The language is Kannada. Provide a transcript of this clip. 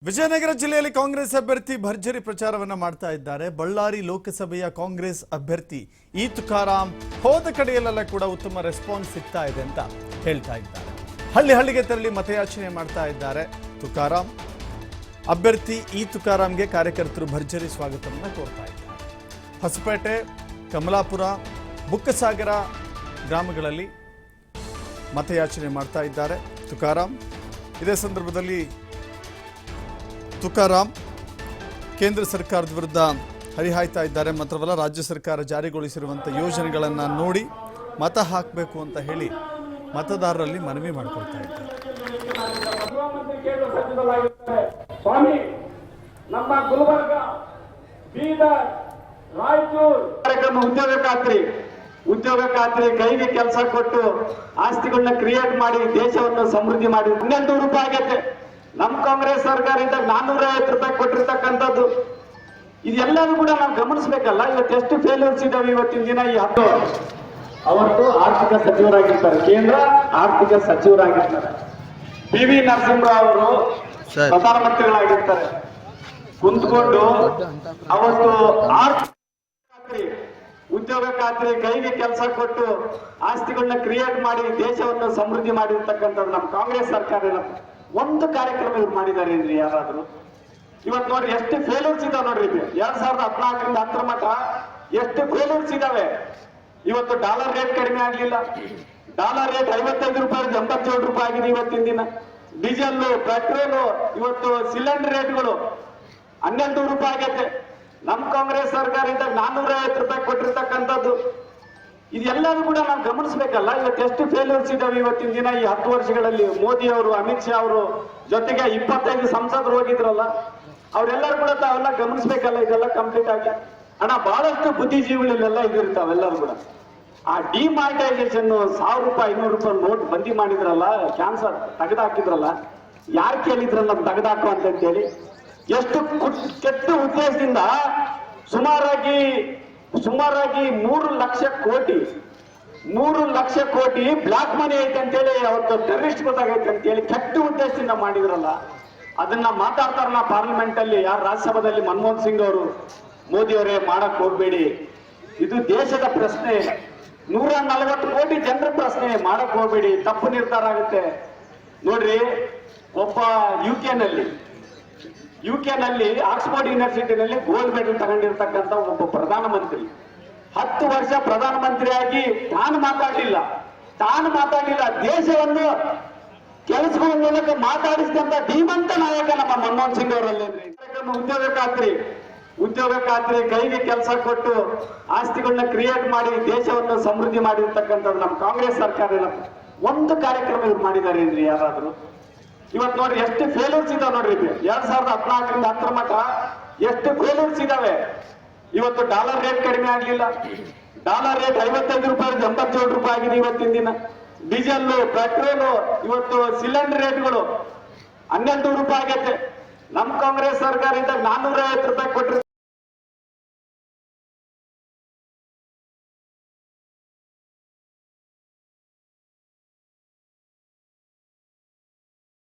ವಿಜಯನಗರ ಜಿಲ್ಲೆಯಲ್ಲಿ ಕಾಂಗ್ರೆಸ್ ಅಭ್ಯರ್ಥಿ ಭರ್ಜರಿ ಪ್ರಚಾರವನ್ನ ಮಾಡ್ತಾ ಇದ್ದಾರೆ. ಬಳ್ಳಾರಿ ಲೋಕಸಭೆಯ ಕಾಂಗ್ರೆಸ್ ಅಭ್ಯರ್ಥಿ ಇ ತುಕಾರಾಂ ಹೋದ ಕಡೆಯಲ್ಲೆಲ್ಲ ಕೂಡ ಉತ್ತಮ ರೆಸ್ಪಾನ್ಸ್ ಸಿಗ್ತಾ ಇದೆ ಅಂತ ಹೇಳ್ತಾ ಇದ್ದಾರೆ. ಹಳ್ಳಿಗೆ ತೆರಳಿ ಮತಯಾಚನೆ ಮಾಡ್ತಾ ಇದ್ದಾರೆ. ತುಕಾರಾಂ ಅಭ್ಯರ್ಥಿ ಇ ತುಕಾರಾಂಗೆ ಕಾರ್ಯಕರ್ತರು ಭರ್ಜರಿ ಸ್ವಾಗತವನ್ನ ಕೋರ್ತಾ ಇದ್ದಾರೆ. ಹೊಸಪೇಟೆ, ಕಮಲಾಪುರ, ಬುಕ್ಕಸಾಗರ ಗ್ರಾಮಗಳಲ್ಲಿ ಮತಯಾಚನೆ ಮಾಡ್ತಾ ಇದ್ದಾರೆ ತುಕಾರಾಂ. ಇದೇ ಸಂದರ್ಭದಲ್ಲಿ ತುಕಾರಾಂ ಕೇಂದ್ರ ಸರ್ಕಾರದ ವಿರುದ್ಧ ಹರಿಹಾಯ್ತಾ ಇದ್ದಾರೆ. ಮಾತ್ರವಲ್ಲ, ರಾಜ್ಯ ಸರ್ಕಾರ ಜಾರಿಗೊಳಿಸಿರುವಂಥ ಯೋಜನೆಗಳನ್ನು ನೋಡಿ ಮತ ಹಾಕಬೇಕು ಅಂತ ಹೇಳಿ ಮತದಾರರಲ್ಲಿ ಮನವಿ ಮಾಡಿಕೊಳ್ತಾ ಇದ್ದಾರೆ. ಸ್ವಾಮಿ, ನಮ್ಮ ಗುಲ್ಬರ್ಗ, ಬೀದರ್, ರಾಯಚೂರು ಕಾರ್ಯಕ್ರಮ ಉದ್ಯೋಗ ಖಾತ್ರಿ ಕೈಗೆ ಕೆಲಸ ಕೊಟ್ಟು ಆಸ್ತಿಗಳನ್ನ ಕ್ರಿಯೇಟ್ ಮಾಡಿ ದೇಶವನ್ನು ಸಮೃದ್ಧಿ ಮಾಡಿ 12 ರೂಪಾಯಿ ಆಗೈತೆ. ನಮ್ಮ ಕಾಂಗ್ರೆಸ್ ಸರ್ಕಾರ ಇದ್ದಾಗ 450 ರೂಪಾಯಿ ಕೊಟ್ಟಿರ್ತಕ್ಕಂಥದ್ದು. ಇದೆಲ್ಲವೂ ಕೂಡ ನಾವು ಗಮನಿಸಬೇಕಲ್ಲ. ಇವತ್ತು ಎಷ್ಟು ಫೇಲ್ಯೂರ್ಸ್ ಇದಾವೆ ಇವತ್ತಿನ ದಿನ. ಈ ಅವತ್ತು ಆರ್ಥಿಕ ಸಚಿವರಾಗಿರ್ತಾರೆ, ಕೇಂದ್ರ ಆರ್ಥಿಕ ಸಚಿವರಾಗಿರ್ತಾರೆ. PV ನರಸಿಂಹರಾವ್ ಅವರು ಪ್ರಧಾನಮಂತ್ರಿಗಳಾಗಿರ್ತಾರೆ. ಕುಂತ್ಕೊಂಡು ಅವತ್ತು ಉದ್ಯೋಗ ಖಾತ್ರಿ ಕೈಗೆ ಕೆಲಸ ಕೊಟ್ಟು ಆಸ್ತಿಗಳನ್ನ ಕ್ರಿಯೇಟ್ ಮಾಡಿ ದೇಶವನ್ನು ಸಮೃದ್ಧಿ ಮಾಡಿರ್ತಕ್ಕಂಥದ್ದು ನಮ್ಮ ಕಾಂಗ್ರೆಸ್ ಸರ್ಕಾರ. ಒಂದು ಕಾರ್ಯಕ್ರಮ ಇವ್ರು ಮಾಡಿದ್ದಾರೆ ಏನ್ರಿ ಯಾರಾದ್ರೂ? ಇವತ್ತು ನೋಡ್ರಿ ಎಷ್ಟು ಫೇಲ್ಯೂರ್ಸ್ ಇದಾವೆ ನೋಡ್ರಿ. 2014ರಿಂದ 10 ಮಟ್ಟ ಎಷ್ಟು ಫೇಲ್ಯೂರ್ಸ್ ಇದಾವೆ. ಇವತ್ತು ಡಾಲರ್ ರೇಟ್ ಕಡಿಮೆ ಆಗ್ಲಿಲ್ಲ. ಡಾಲರ್ ರೇಟ್ 55 ರೂಪಾಯಿ 87 ರೂಪಾಯಿ ಆಗಿದೆ ಇವತ್ತಿನ ದಿನ. ಡೀಸೆಲ್, ಪೆಟ್ರೋಲು, ಇವತ್ತು ಸಿಲಿಂಡರ್ ರೇಟ್ಗಳು 12 ರೂಪಾಯಿ ಆಗೈತೆ. ನಮ್ಮ ಕಾಂಗ್ರೆಸ್ ಸರ್ಕಾರ ಇದ್ದಾಗ 450 ರೂಪಾಯಿ ಕೊಟ್ಟಿರ್ತಕ್ಕಂಥದ್ದು. ಇದೆಲ್ಲವೂ ಕೂಡ ನಾವು ಗಮನಿಸಬೇಕಲ್ಲ. ಇವತ್ತು ಎಷ್ಟು ಫೇಲ್ಯೂರ್ಸ್ ಇದಾವೆ ಇವತ್ತಿನ ದಿನ. ಈ 10 ವರ್ಷಗಳಲ್ಲಿ ಮೋದಿ ಅವರು, ಅಮಿತ್ ಶಾ ಅವರು ಜೊತೆಗೆ 25 ಸಂಸದರು ಹೋಗಿದ್ರಲ್ಲ, ಅವರೆಲ್ಲರೂ ಕೂಡ ತಾವೆಲ್ಲ ಗಮನಿಸಬೇಕಲ್ಲ. ಇದೆಲ್ಲ ಕಂಪ್ಲೀಟ್ ಆಗಿ ಹಣ ಬಹಳಷ್ಟು ಬುದ್ಧಿಜೀವಿಗಳೆಲ್ಲ ಇದಿರ್ತಾವೆಲ್ಲರೂ ಕೂಡ. ಆ ಡಿಮಾನಿಟೈಸೇಷನ್ 1000 ರೂಪಾಯಿ 200 ರೂಪಾಯಿ ನೋಟ್ ಬಂದಿ ಮಾಡಿದ್ರಲ್ಲ, ಕ್ಯಾನ್ಸರ್ ತೆಗೆದಾಕಿದ್ರಲ್ಲ, ಯಾರು ಕೇಳಿದ್ರಲ್ಲ ತೆಗೆದಾಕು ಅಂತೇಳಿ. ಎಷ್ಟು ಕೆಟ್ಟ ಉದ್ದೇಶದಿಂದ ಸುಮಾರಾಗಿ 3 ಲಕ್ಷ ಕೋಟಿ ಬ್ಲಾಕ್ ಮನಿ ಐತೆ ಅಂತೇಳಿ, ಅವತ್ತು ಟೆರರಿಸ್ಟ್ ಗೊತ್ತಾಗೈತೆ ಅಂತೇಳಿ ಕೆಟ್ಟ ಉದ್ದೇಶದಿಂದ ಮಾಡಿದ್ರಲ್ಲ. ಅದನ್ನ ಮಾತಾಡ್ತಾರಲ್ಲ ಪಾರ್ಲಿಮೆಂಟ್ ಅಲ್ಲಿ, ಯಾರು ರಾಜ್ಯಸಭಾದಲ್ಲಿ ಮನಮೋಹನ್ ಸಿಂಗ್ ಅವರು, ಮೋದಿ ಅವರೇ ಮಾಡಕ್ ಹೋಗ್ಬೇಡಿ, ಇದು ದೇಶದ ಪ್ರಶ್ನೆ, 140 ಕೋಟಿ ಜನರ ಪ್ರಶ್ನೆ, ಮಾಡಕ್ ಹೋಗ್ಬೇಡಿ, ತಪ್ಪು ನಿರ್ಧಾರ ಆಗುತ್ತೆ. ನೋಡ್ರಿ, ಒಬ್ಬ ಯುಕೆ ನಲ್ಲಿ ಆಕ್ಸ್ಫರ್ಡ್ ಯೂನಿವರ್ಸಿಟಿನಲ್ಲಿ ಗೋಲ್ಡ್ ಮೆಡಲ್ ತಗೊಂಡಿರ್ತಕ್ಕಂಥ ಒಬ್ಬ ಪ್ರಧಾನಮಂತ್ರಿ 10 ವರ್ಷ ಪ್ರಧಾನಮಂತ್ರಿಯಾಗಿ ತಾನು ಮಾತಾಡಲಿಲ್ಲ. ದೇಶವನ್ನು ಕೆಲಸಗಳ ಮೂಲಕ ಮಾತಾಡಿಸಿದಂತ ಧೀಮಂತ ನಾಯಕ ನಮ್ಮ ಮನಮೋಹನ್ ಸಿಂಗ್ ಅವರಲ್ಲೇನ್ರಿ. ಉದ್ಯೋಗ ಖಾತ್ರಿ ಕೈಗೆ ಕೆಲಸ ಕೊಟ್ಟು ಆಸ್ತಿಗಳನ್ನ ಕ್ರಿಯೇಟ್ ಮಾಡಿ ದೇಶವನ್ನು ಸಮೃದ್ಧಿ ಮಾಡಿರ್ತಕ್ಕಂಥದ್ದು ನಮ್ಮ ಕಾಂಗ್ರೆಸ್ ಸರ್ಕಾರ. ಒಂದು ಕಾರ್ಯಕ್ರಮ ಇವ್ರು ಮಾಡಿದ್ದಾರೆ ಏನ್ರಿ ಯಾರಾದ್ರೂ? ಇವತ್ತು ನೋಡ್ರಿ ಎಷ್ಟು ಫೇಲ್ಯೂರ್ಸ್ ಇದಾವೆ ನೋಡ್ರಿ. 2014ರಿಂದ 10 ಮಟ್ಟ ಎಷ್ಟು ಫೇಲ್ಯೂರ್ಸ್ ಇದಾವೆ. ಇವತ್ತು ಡಾಲರ್ ರೇಟ್ ಕಡಿಮೆ ಆಗ್ಲಿಲ್ಲ. ಡಾಲರ್ ರೇಟ್ 55 ರೂಪಾಯಿ 87 ರೂಪಾಯಿ ಆಗಿದೆ ಇವತ್ತಿನ ದಿನ. ಡೀಸೆಲ್, ಪೆಟ್ರೋಲು, ಇವತ್ತು ಸಿಲಿಂಡರ್ ರೇಟ್ಗಳು 12 ರೂಪಾಯಿ ಆಗೈತೆ. ನಮ್ಮ ಕಾಂಗ್ರೆಸ್ ಸರ್ಕಾರ ಇದ್ದಾಗ 450 ರೂಪಾಯಿ ಕೊಟ್ಟಿರ್ತಕ್ಕಂಥ